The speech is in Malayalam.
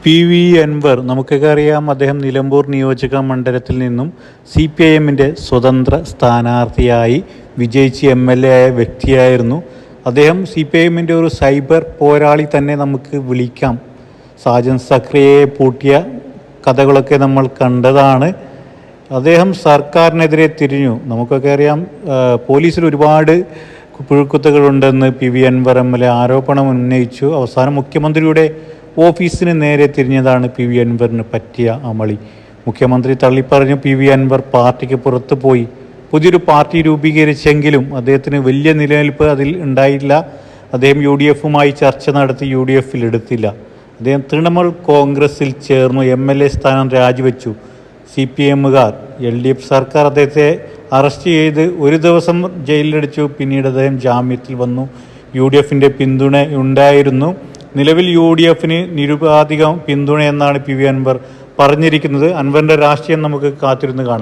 PV അൻവർ നമുക്കൊക്കെ അറിയാം. അദ്ദേഹം നിലമ്പൂർ നിയോജക മണ്ഡലത്തിൽ നിന്നും CPIMൻ്റെ സ്വതന്ത്ര സ്ഥാനാർത്ഥിയായി വിജയിച്ച് MLA ആയ വ്യക്തിയായിരുന്നു. അദ്ദേഹം CPIMൻ്റെ ഒരു സൈബർ പോരാളി തന്നെ നമുക്ക് വിളിക്കാം. സാജൻ സക്രിയയെ പൂട്ടിയ കഥകളൊക്കെ നമ്മൾ കണ്ടതാണ്. അദ്ദേഹം സർക്കാരിനെതിരെ തിരിഞ്ഞു. നമുക്കൊക്കെ അറിയാം, പോലീസിൽ ഒരുപാട് പുഴുക്കുത്തുകളുണ്ടെന്ന് PV അൻവർ MLA ആരോപണം ഉന്നയിച്ചു. അവസാനം മുഖ്യമന്ത്രിയുടെ ഓഫീസിന് നേരെ തിരിഞ്ഞതാണ് PV അൻവറിന് പറ്റിയ അമളി. മുഖ്യമന്ത്രി തള്ളിപ്പറഞ്ഞു. PV അൻവർ പാർട്ടിക്ക് പുറത്തു പോയി. പുതിയൊരു പാർട്ടി രൂപീകരിച്ചെങ്കിലും അദ്ദേഹത്തിന് വലിയ നിലനിൽപ്പ് അതിൽ ഉണ്ടായില്ല. അദ്ദേഹം UDFുമായി ചർച്ച നടത്തി UDFിൽ എടുത്തില്ല. അദ്ദേഹം തൃണമൂൽ കോൺഗ്രസിൽ ചേർന്നു. MLA സ്ഥാനം രാജിവെച്ചു. CPMകാർ LDF സർക്കാർ അദ്ദേഹത്തെ അറസ്റ്റ് ചെയ്ത് ഒരു ദിവസം ജയിലിലടിച്ചു. പിന്നീട് അദ്ദേഹം ജാമ്യത്തിൽ വന്നു. UDFിൻ്റെ പിന്തുണ ഉണ്ടായിരുന്നു. നിലവിൽ UDFിന് നിരുപാധികം പിന്തുണ എന്നാണ് PV അൻവർ പറഞ്ഞിരിക്കുന്നത്. അൻവറിൻ്റെ രാഷ്ട്രീയം നമുക്ക് കാത്തിരുന്ന് കാണാം.